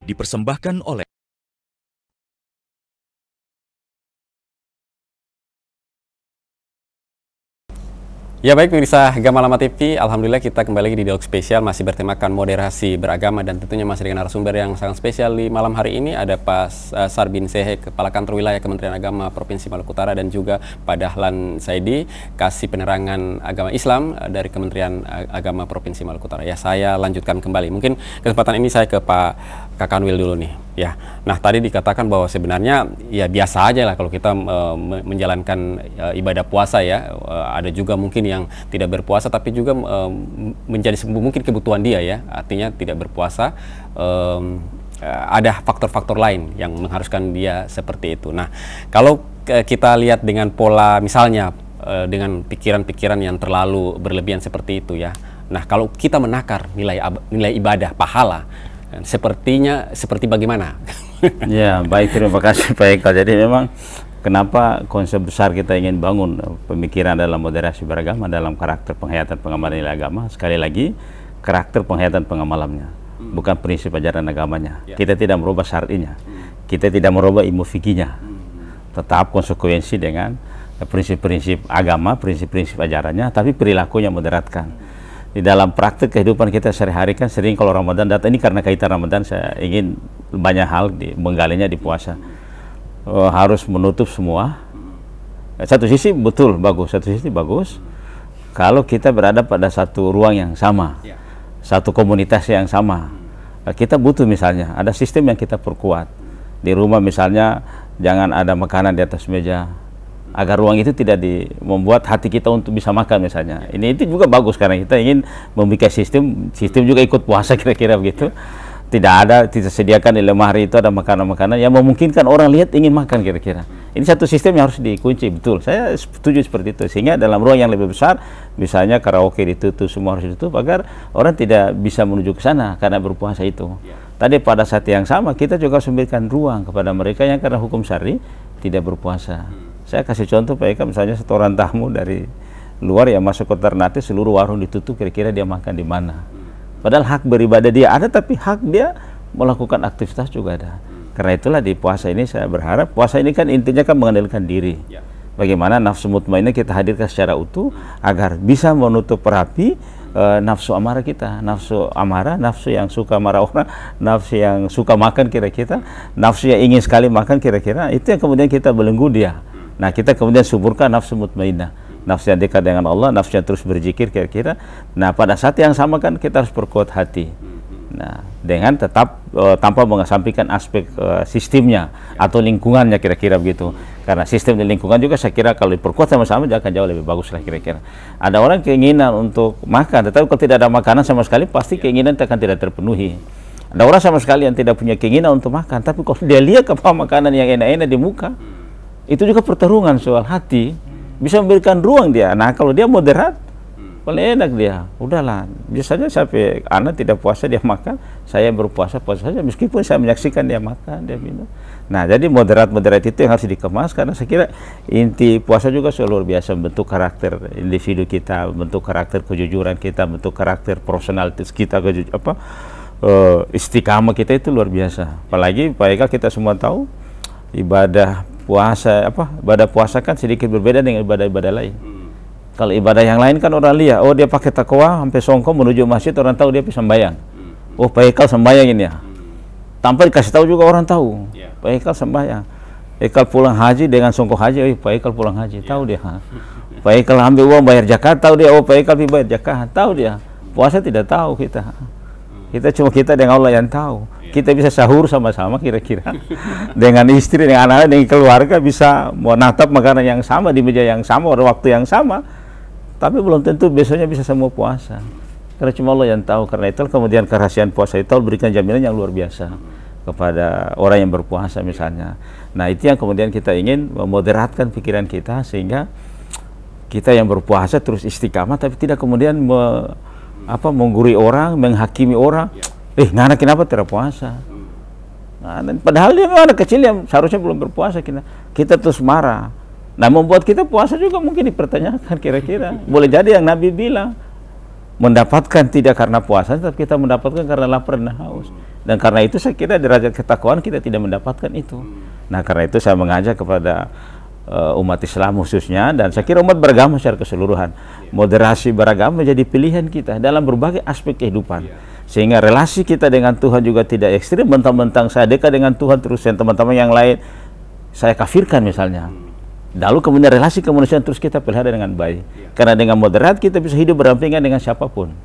Dipersembahkan oleh Ya baik pemirsa Gamalama TV, Alhamdulillah kita kembali lagi di dialog spesial masih bertemakan moderasi beragama dan tentunya masih dengan narasumber yang sangat spesial di malam hari ini ada Pak Sarbin Sehe, Kepala Kantor Wilayah Kementerian Agama Provinsi Maluku Utara dan juga Pak Dahlan Saidi, Kasih Penerangan Agama Islam dari Kementerian Agama Provinsi Maluku Utara. Ya saya lanjutkan kembali, mungkin kesempatan ini saya ke Pak Kakanwil dulu nih. Ya, nah tadi dikatakan bahwa sebenarnya ya biasa aja lah kalau kita menjalankan ibadah puasa ya. Ada juga mungkin yang tidak berpuasa tapi juga menjadi mungkin kebutuhan dia ya. Artinya tidak berpuasa ada faktor-faktor lain yang mengharuskan dia seperti itu. Nah, kalau kita lihat dengan pola misalnya dengan pikiran-pikiran yang terlalu berlebihan seperti itu ya. Nah, kalau kita menakar nilai ibadah pahala sepertinya seperti bagaimana? Ya, baik, terima kasih Pak Eka. Jadi memang kenapa konsep besar kita ingin bangun pemikiran dalam moderasi beragama dalam karakter penghayatan pengamalan nilai agama, sekali lagi karakter penghayatan pengamalannya, bukan prinsip ajaran agamanya. Kita tidak merubah syar'inya, kita tidak merubah ilmu fikihnya, tetap konsekuensi dengan prinsip-prinsip agama, prinsip-prinsip ajarannya, tapi perilakunya moderatkan. Di dalam praktik kehidupan kita sehari-hari kan sering kalau Ramadan datang, ini karena kaitan Ramadan saya ingin banyak hal menggalinya di puasa. Harus menutup semua. Satu sisi betul bagus, satu sisi bagus kalau kita berada pada satu ruang yang sama, satu komunitas yang sama. Kita butuh misalnya ada sistem yang kita perkuat di rumah, misalnya jangan ada makanan di atas meja, agar ruang itu tidak membuat hati kita untuk bisa makan misalnya. Itu juga bagus karena kita ingin membuat sistem juga ikut puasa kira-kira begitu. Tidak sediakan di lemari itu ada makanan-makanan yang memungkinkan orang lihat ingin makan kira-kira. Ini satu sistem yang harus dikunci, betul. Saya setuju seperti itu. Sehingga dalam ruang yang lebih besar, misalnya karaoke ditutup, semua harus ditutup agar orang tidak bisa menuju ke sana karena berpuasa itu. Tadi pada saat yang sama kita juga harus memberikan ruang kepada mereka yang karena hukum syar'i tidak berpuasa. Saya kasih contoh Pak Eka, misalnya setoran tamu dari luar yang masuk ke Ternate, seluruh warung ditutup, kira-kira dia makan di mana? Padahal hak beribadah dia ada, tapi hak dia melakukan aktivitas juga ada. Karena itulah di puasa ini saya berharap, puasa ini kan intinya kan mengendalikan diri. Bagaimana nafsu mutmainnah kita hadirkan secara utuh agar bisa menutup rapi nafsu amarah kita, nafsu amarah, nafsu yang suka marah orang, nafsu yang suka makan kira-kira, nafsu yang ingin sekali makan kira-kira, itu yang kemudian kita belenggu dia. Nah, kita kemudian suburkan nafsu mutmainnah, nafsu yang dekat dengan Allah, nafsu yang terus berzikir kira-kira. Nah, pada saat yang sama kan kita harus perkuat hati. Nah, dengan tetap tanpa mengesampingkan aspek sistemnya atau lingkungannya kira-kira begitu. Karena sistem dan lingkungan juga saya kira kalau diperkuat sama-sama akan jauh lebih bagus lah kira-kira. Ada orang keinginan untuk makan, tetapi kalau tidak ada makanan sama sekali pasti keinginan akan tidak terpenuhi. Ada orang sama sekali yang tidak punya keinginan untuk makan, tapi kalau dia lihat apa makanan yang enak-enak di muka, itu juga pertarungan soal hati, bisa memberikan ruang dia. Nah, kalau dia moderat, paling enak dia. Udahlah, biasanya sampai anak tidak puasa dia makan, saya berpuasa puasa saja, meskipun saya menyaksikan dia makan, dia minum. Nah, jadi moderat-moderat itu yang harus dikemas, karena saya kira inti puasa juga luar biasa membentuk karakter individu kita, membentuk karakter kejujuran kita, membentuk karakter profesionalitas kita, istiqamah kita itu luar biasa. Apalagi Pak Eka, kita semua tahu ibadah puasa kan sedikit berbeda dengan ibadah-ibadah lain. Kalau ibadah yang lain kan orang lihat, oh dia pakai takwa sampai songkok menuju masjid, orang tahu dia bisa sembahyang. Oh Pak Eka sembahyang ini ya. Tanpa dikasih tahu juga orang tahu. Pak Eka sembahyang. Eka pulang haji dengan songkok haji, Pak Eka pulang haji, tahu dia. Pak Eka ambil uang bayar zakat, tahu dia, oh Pak Eka bayar zakat, tahu dia. Puasa tidak tahu kita. Kita dengan Allah yang tahu. Kita bisa sahur sama-sama kira-kira dengan istri, dengan anak-anak, dengan keluarga, bisa menatap makanan yang sama di meja yang sama pada waktu yang sama, tapi belum tentu besoknya bisa semua puasa, karena cuma Allah yang tahu. Karena itu kemudian kerahasiaan puasa itu berikan jaminan yang luar biasa kepada orang yang berpuasa misalnya. Nah, itu yang kemudian kita ingin memoderatkan pikiran kita sehingga kita yang berpuasa terus istiqamah, tapi tidak kemudian menggurui orang, menghakimi orang. Anak kenapa tidak puasa? Nah, padahal dia anak kecil yang seharusnya belum berpuasa, kita terus marah. Nah, membuat kita puasa juga mungkin dipertanyakan kira-kira. Boleh jadi yang Nabi bilang, mendapatkan tidak karena puasa, tapi kita mendapatkan karena lapar dan haus. Dan karena itu saya kira derajat ketakwaan kita tidak mendapatkan itu. Nah, karena itu saya mengajak kepada umat Islam khususnya, dan saya kira umat beragama secara keseluruhan, moderasi beragama menjadi pilihan kita dalam berbagai aspek kehidupan, sehingga relasi kita dengan Tuhan juga tidak ekstrim, mentang-mentang saya dekat dengan Tuhan terus yang teman-teman yang lain saya kafirkan misalnya. Lalu kemudian relasi kemanusiaan terus kita pelihara dengan baik, karena dengan moderat kita bisa hidup berdampingan dengan siapapun,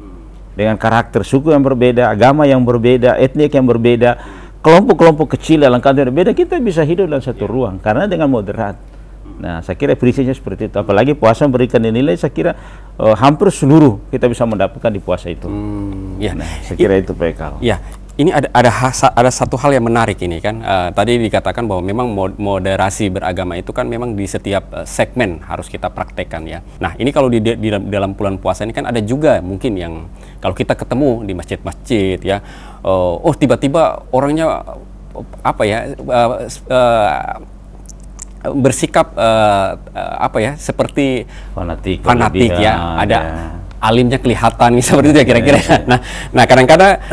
dengan karakter suku yang berbeda, agama yang berbeda, etnik yang berbeda, kelompok-kelompok kecil dalam kantor yang berbeda, kita bisa hidup dalam satu ruang karena dengan moderat. Nah, saya kira prinsipnya seperti itu. Apalagi puasa memberikan nilai, saya kira hampir seluruh kita bisa mendapatkan di puasa itu. Nah, saya kira itu PK. Ya, ini ada satu hal yang menarik ini kan. Tadi dikatakan bahwa memang moderasi beragama itu kan memang di setiap segmen harus kita praktekkan ya. Nah, ini kalau di dalam bulan puasa ini kan ada juga mungkin yang kalau kita ketemu di masjid-masjid ya, tiba-tiba orangnya apa ya? Bersikap seperti fanatik ya, ada alimnya kelihatan seperti itu ya kira-kira. Nah kadang-kadang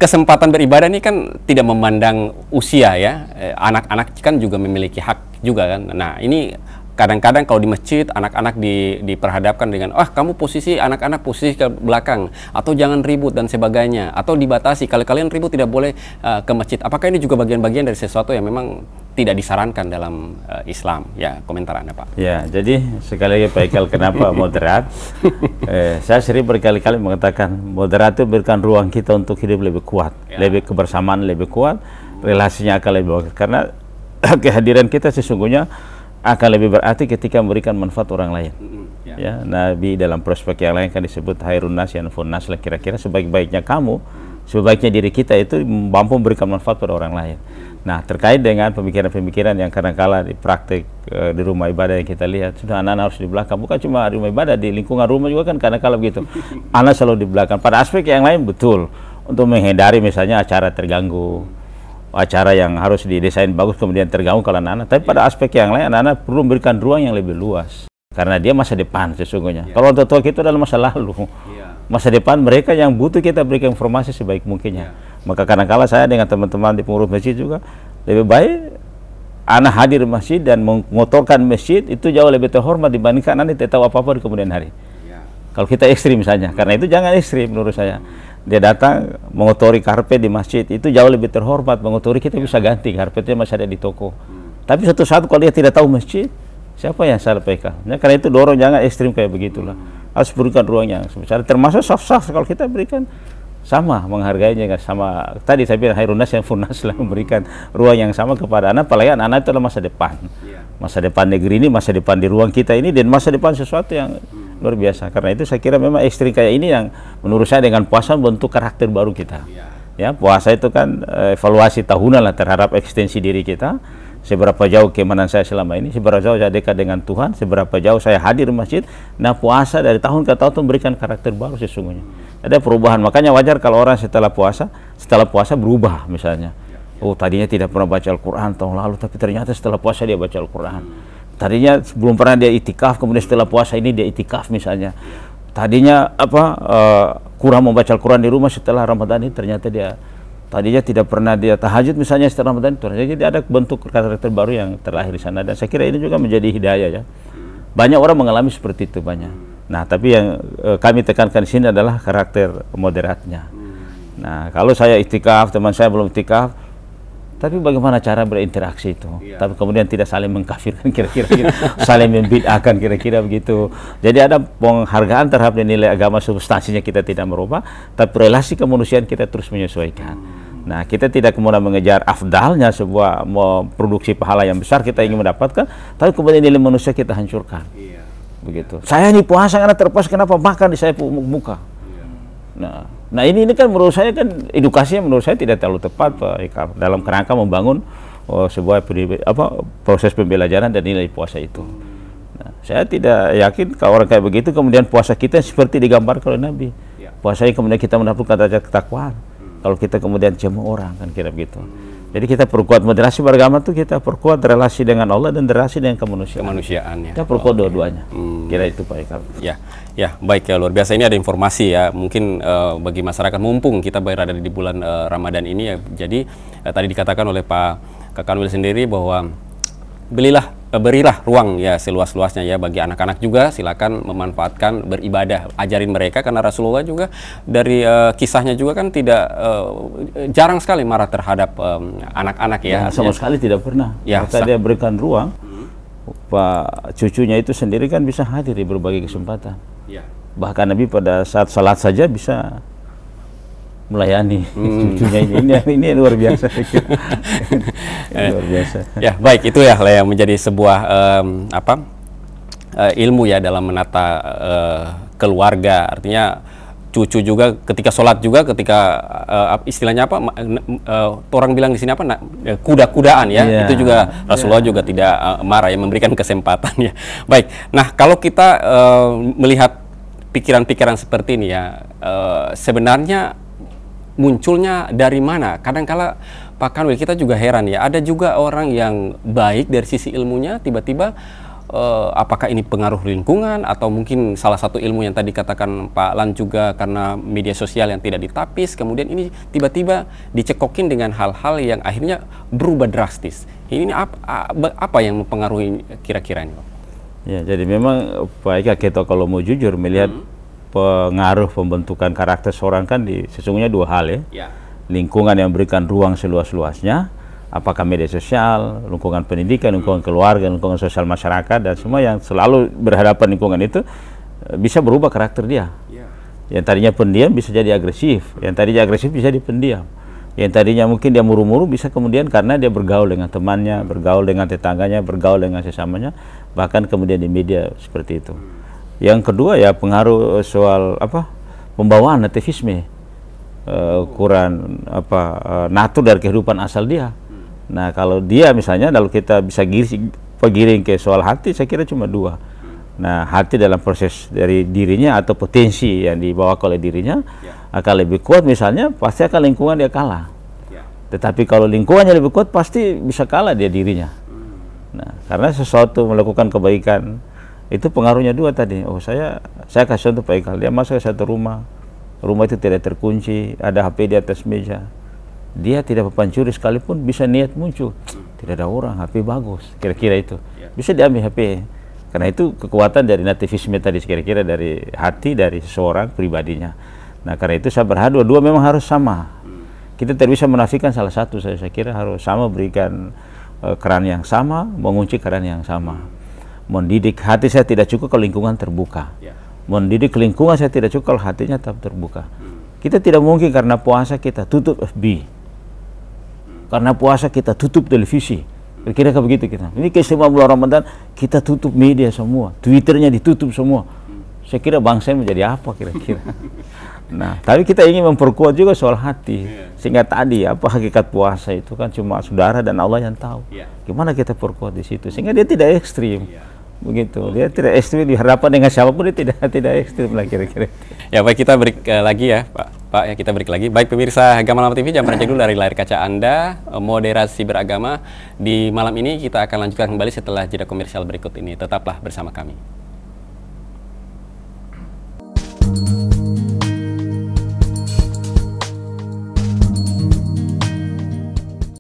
kesempatan beribadah ini kan tidak memandang usia ya, anak-anak kan juga memiliki hak juga kan. Nah ini kadang-kadang kalau di masjid anak-anak diperhadapkan dengan kamu posisi anak-anak posisi ke belakang, atau jangan ribut dan sebagainya, atau dibatasi kalau kalian ribut tidak boleh ke masjid. Apakah ini juga bagian-bagian dari sesuatu yang memang tidak disarankan dalam Islam? Ya, komentar Anda, Pak. Ya, jadi sekali lagi Pak Ikal, kenapa moderat? Saya sering berkali-kali mengatakan moderat itu berikan ruang kita untuk hidup lebih kuat, lebih kebersamaan lebih kuat, relasinya akan lebih bagus. Karena kehadiran kita sesungguhnya akan lebih berarti ketika memberikan manfaat orang lain. Ya, Nabi dalam prospek yang lain kan disebut hairun nas yanfun nas, kira-kira sebaik-baiknya kamu, sebaiknya diri kita itu mampu memberikan manfaat pada orang lain. Nah, terkait dengan pemikiran-pemikiran yang kadang-kala di praktik di rumah ibadah yang kita lihat, sudah anak-anak harus di belakang, bukan cuma di rumah ibadah, di lingkungan rumah juga kan kadang-kala begitu. Anak selalu di belakang. Pada aspek yang lain betul, untuk menghindari misalnya acara terganggu, acara yang harus didesain bagus kemudian terganggu kalau anak-anak. Tapi pada aspek yang lain, anak-anak perlu memberikan ruang yang lebih luas, karena dia masa depan sesungguhnya. Kalau orang tua kita adalah masa lalu, masa depan mereka yang butuh kita berikan informasi sebaik mungkinnya. Maka kadang-kala saya dengan teman-teman di pengurus masjid juga, lebih baik anak hadir di masjid dan mengotorkan masjid itu jauh lebih terhormat dibandingkan anak tidak tahu apa-apa di kemudian hari. Kalau kita ekstrim misalnya, karena itu jangan ekstrim menurut saya. Dia datang mengotori karpet di masjid, itu jauh lebih terhormat. Mengotori kita bisa ganti, karpetnya masih ada di toko. Tapi suatu saat kalau dia tidak tahu masjid, siapa yang salah PK? Ya, karena itu dorong jangan ekstrim kayak begitulah. Harus berikan ruangnya sebesar, termasuk soft-soft kalau kita berikan sama menghargainya, sama tadi saya bilang hairun nas yang funas lah, memberikan ruang yang sama kepada anak. Apalagi anak itu adalah masa depan, masa depan negeri ini, masa depan di ruang kita ini, dan masa depan sesuatu yang luar biasa. Karena itu saya kira memang ekstrim kayak ini yang menurut saya dengan puasa bentuk karakter baru kita. Ya, puasa itu kan evaluasi tahunan lah terhadap ekstensi diri kita. Seberapa jauh keimanan saya selama ini, seberapa jauh saya dekat dengan Tuhan, seberapa jauh saya hadir di masjid. Nah, puasa dari tahun ke tahun memberikan karakter baru sesungguhnya. Ada perubahan, makanya wajar kalau orang setelah puasa berubah misalnya. Oh, tadinya tidak pernah baca Al-Quran tahun lalu, tapi ternyata setelah puasa dia baca Al-Quran. Tadinya belum pernah dia itikaf, kemudian setelah puasa ini dia itikaf misalnya. Tadinya kurang membaca Al-Quran di rumah, setelah Ramadan ini ternyata dia tadinya tidak pernah dia tahajud misalnya setelah Ramadan itu. Jadi ada bentuk karakter baru yang terlahir di sana, dan saya kira ini juga menjadi hidayah ya. Banyak orang mengalami seperti itu banyak. Nah, tapi yang kami tekankan di sini adalah karakter moderatnya. Nah, kalau saya itikaf, teman saya belum itikaf, tapi bagaimana cara berinteraksi itu? Tapi kemudian tidak saling mengkafirkan kira-kira gitu. Saling membid'ahkan kira-kira begitu. Jadi ada penghargaan terhadap nilai agama, substansinya kita tidak merubah, tapi relasi kemanusiaan kita terus menyesuaikan. Nah, kita tidak kemudian mengejar afdalnya sebuah produksi pahala yang besar kita ingin mendapatkan, tapi kemudian nilai manusia kita hancurkan. Begitu. Saya ini puasa karena terpuas, kenapa makan di saya muka? Nah ini kan menurut saya kan edukasinya menurut saya tidak terlalu tepat Pak Eka, dalam kerangka membangun sebuah proses pembelajaran dan nilai puasa itu. Nah, saya tidak yakin kalau orang kayak begitu kemudian puasa kita seperti digambarkan oleh Nabi. Puasanya kemudian kita mendapatkan derajat ketakwaan. Kalau kita kemudian jamu orang kan kira begitu. Jadi kita perkuat moderasi beragama tuh, kita perkuat relasi dengan Allah dan relasi dengan kemanusiaan. Kemanusiaan ya. Kita perkuat dua-duanya. Kira itu Pak Eka. Ya. Ya, baik ya, luar biasa. Ini ada informasi ya, mungkin bagi masyarakat, mumpung kita berada di bulan Ramadan ini ya. Jadi tadi dikatakan oleh Pak Kakanwil sendiri bahwa berilah ruang ya seluas-luasnya ya bagi anak-anak juga, silakan memanfaatkan beribadah, ajarin mereka, karena Rasulullah juga dari kisahnya juga kan tidak jarang sekali marah terhadap anak-anak ya. Sama sekali tidak pernah. Ya, maka dia berikan ruang. Pak cucunya itu sendiri kan bisa hadir di berbagai kesempatan. Ya. Bahkan Nabi pada saat salat saja bisa melayani cucunya ini luar biasa. Luar biasa. Ya, baik, itu ya yang menjadi sebuah ilmu ya dalam menata keluarga. Artinya cucu juga ketika sholat juga, ketika istilahnya apa, orang bilang di sini apa, kuda-kudaan ya, itu juga Rasulullah juga tidak marah ya, memberikan kesempatan ya. Baik, nah kalau kita melihat pikiran-pikiran seperti ini ya, sebenarnya munculnya dari mana? Kadangkala Pak Kanwil, kita juga heran ya, ada juga orang yang baik dari sisi ilmunya, tiba-tiba apakah ini pengaruh lingkungan atau mungkin salah satu ilmu yang tadi katakan Pak Lan juga karena media sosial yang tidak ditapis, kemudian ini tiba-tiba dicekokin dengan hal-hal yang akhirnya berubah drastis. Ini apa yang mempengaruhi kira-kira ini, Pak? Ya, jadi memang Pak Eka, kita kalau mau jujur melihat pengaruh pembentukan karakter seorang kan sesungguhnya dua hal ya. Lingkungan yang berikan ruang seluas-luasnya, apakah media sosial, lingkungan pendidikan, lingkungan keluarga, lingkungan sosial masyarakat, dan semua yang selalu berhadapan lingkungan itu bisa berubah karakter dia. Yang tadinya pendiam bisa jadi agresif, yang tadinya agresif bisa jadi pendiam, yang tadinya mungkin dia muru-muru bisa kemudian karena dia bergaul dengan temannya, bergaul dengan tetangganya, bergaul dengan sesamanya, bahkan kemudian di media seperti itu. Yang kedua ya pengaruh soal pembawaan nativisme, ukuran natur dari kehidupan asal dia. Nah, kalau dia misalnya, kalau kita bisa giring ke soal hati, saya kira cuma dua. Nah, hati dalam proses dari dirinya atau potensi yang dibawa oleh dirinya akan lebih kuat misalnya, pasti akan lingkungan dia kalah. Tetapi kalau lingkungannya lebih kuat, pasti bisa kalah dia dirinya. Nah, karena sesuatu melakukan kebaikan, itu pengaruhnya dua tadi. Oh, saya kasih contoh Pak Ikal, dia masuk ke satu rumah itu tidak terkunci, ada HP di atas meja. Dia tidak pencuri sekalipun bisa niat muncul, tidak ada orang, HP bagus, kira-kira itu bisa diambil HP. Karena itu kekuatan dari nativisme tadi, kira-kira dari hati dari seseorang pribadinya. Nah, karena itu saya berharap dua memang harus sama. Kita tidak bisa menafikan salah satu. Saya kira harus sama, berikan keran yang sama, mengunci keran yang sama. Mendidik hati saya tidak cukup kalau lingkungan terbuka. Mendidik lingkungan saya tidak cukup kalau hatinya tetap terbuka. Kita tidak mungkin karena puasa kita tutup FB, karena puasa kita tutup televisi, kira-kira begitu kita. Ini keistimewaan bulan Ramadan, kita tutup media semua, Twitternya ditutup semua. Saya kira bangsa menjadi apa kira-kira. Nah, tapi kita ingin memperkuat juga soal hati, sehingga tadi apa hakikat puasa itu kan cuma saudara dan Allah yang tahu. Gimana kita perkuat di situ, sehingga dia tidak ekstrim. Begitu, dia tidak ekstrim dihadapkan dengan siapapun, dia tidak ekstrim lah kira-kira. Ya, baik, kita break lagi ya Pak ya, kita break lagi. Baik pemirsa Gamalam TV, jangan beranjak dulu dari layar kaca Anda. Moderasi beragama di malam ini kita akan lanjutkan kembali setelah jeda komersial berikut ini. Tetaplah bersama kami.